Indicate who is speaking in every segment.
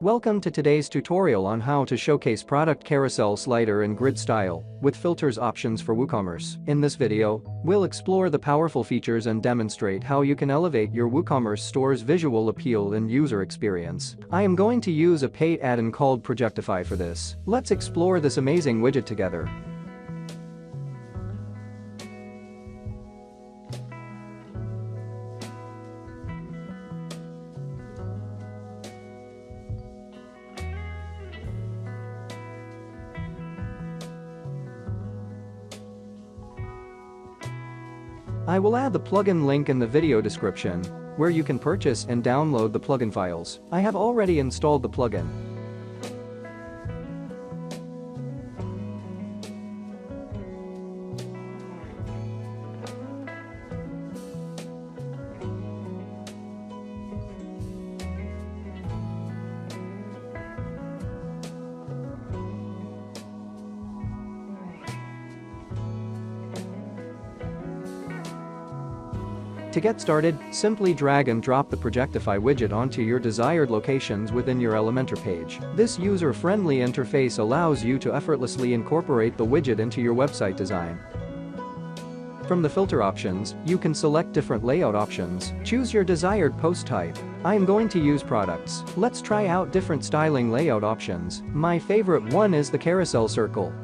Speaker 1: Welcome to today's tutorial on how to showcase product carousel slider in grid style with filters options for WooCommerce. In this video, we'll explore the powerful features and demonstrate how you can elevate your WooCommerce store's visual appeal and user experience. I am going to use a paid add-on called Projectify for this. Let's explore this amazing widget together. I will add the plugin link in the video description, where you can purchase and download the plugin files. I have already installed the plugin. To get started, simply drag and drop the Projectify widget onto your desired locations within your Elementor page. This user-friendly interface allows you to effortlessly incorporate the widget into your website design. From the filter options, you can select different layout options. Choose your desired post type. I am going to use products. Let's try out different styling layout options. My favorite one is the carousel circle.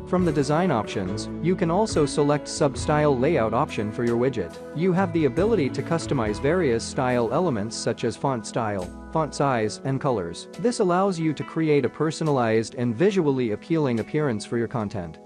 Speaker 1: From the design options, you can also select sub-style layout option for your widget. You have the ability to customize various style elements such as font style, font size, and colors. This allows you to create a personalized and visually appealing appearance for your content.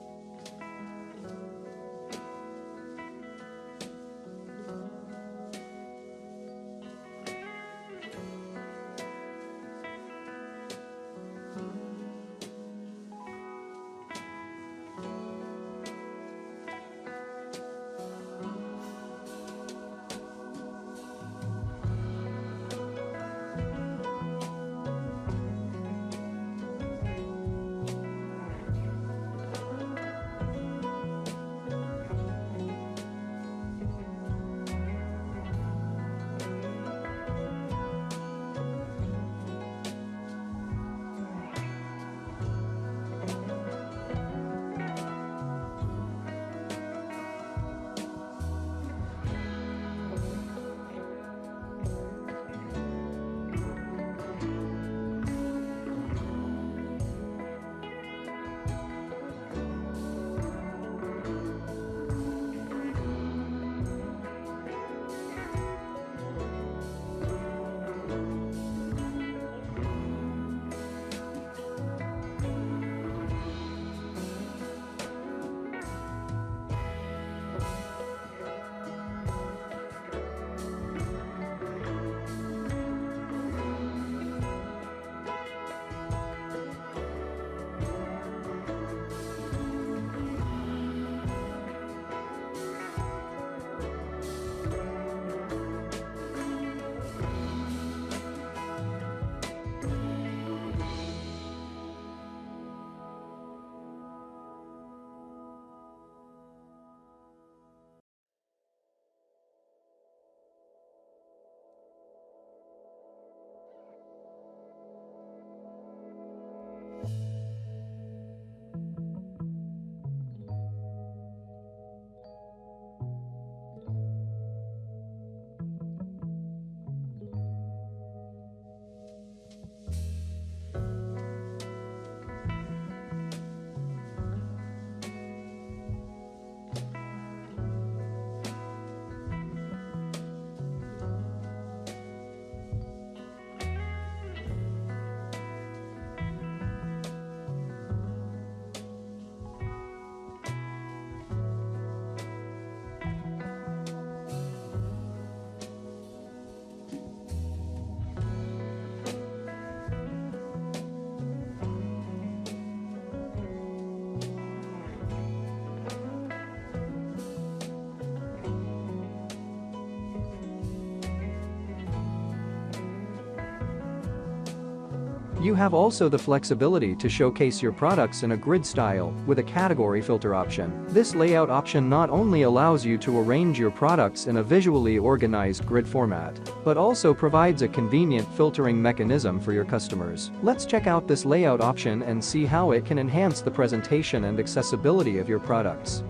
Speaker 1: You have also the flexibility to showcase your products in a grid style with a category filter option. This layout option not only allows you to arrange your products in a visually organized grid format, but also provides a convenient filtering mechanism for your customers. Let's check out this layout option and see how it can enhance the presentation and accessibility of your products.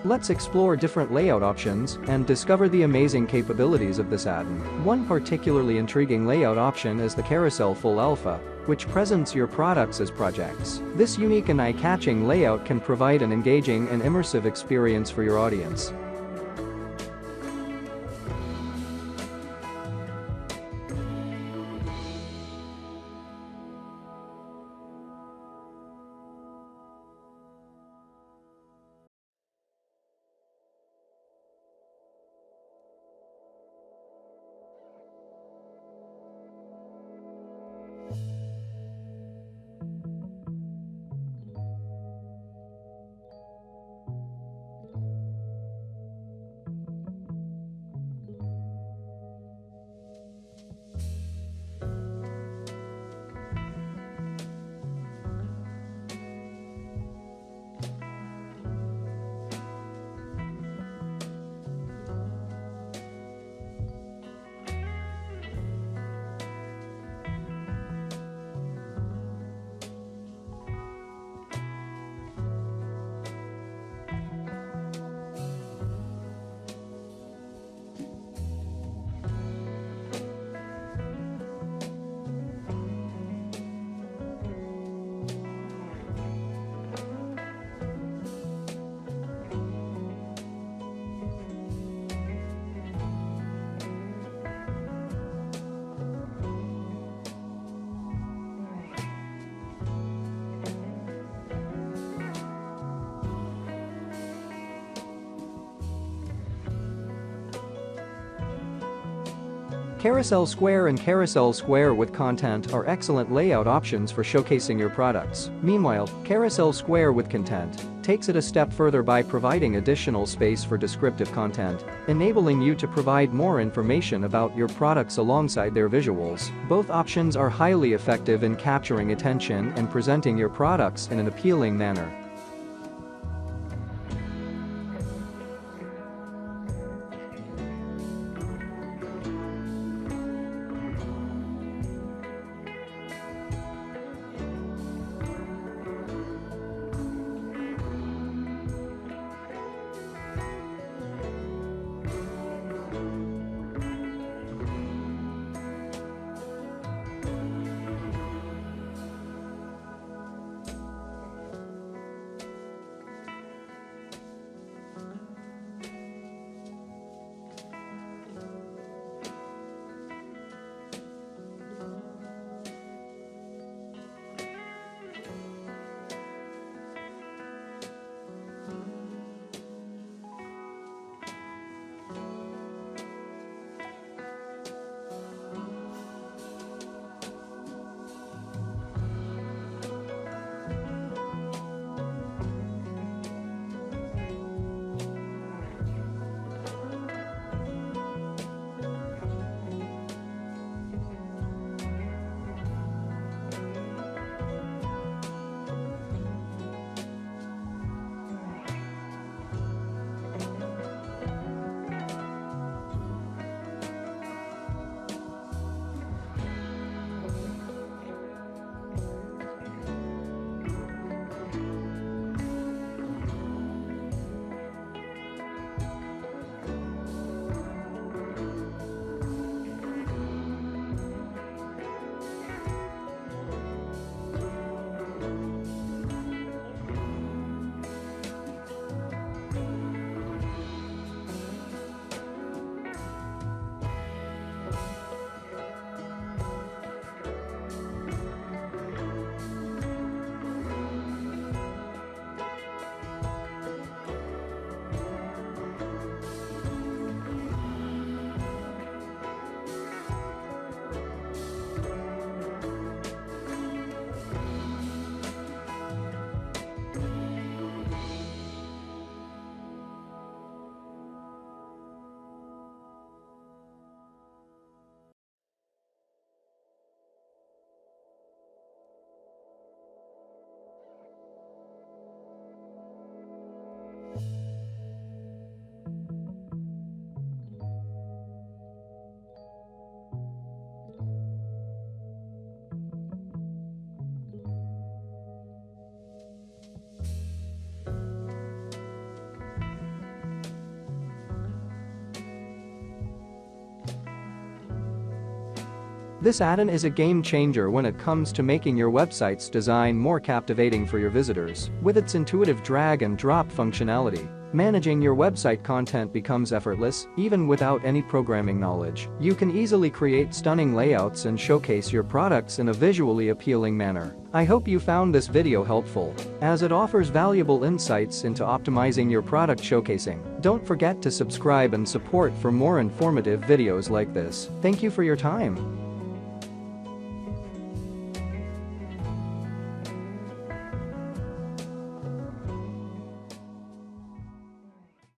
Speaker 1: Let's explore different layout options and discover the amazing capabilities of this add-on. One particularly intriguing layout option is the Carousel Full Alpha, which presents your products as projects. This unique and eye-catching layout can provide an engaging and immersive experience for your audience. Carousel Square and Carousel Square with Content are excellent layout options for showcasing your products. Meanwhile, Carousel Square with Content takes it a step further by providing additional space for descriptive content, enabling you to provide more information about your products alongside their visuals. Both options are highly effective in capturing attention and presenting your products in an appealing manner. This add-on is a game changer when it comes to making your website's design more captivating for your visitors. With its intuitive drag and drop functionality, managing your website content becomes effortless, even without any programming knowledge. You can easily create stunning layouts and showcase your products in a visually appealing manner. I hope you found this video helpful, as it offers valuable insights into optimizing your product showcasing. Don't forget to subscribe and support for more informative videos like this. Thank you for your time.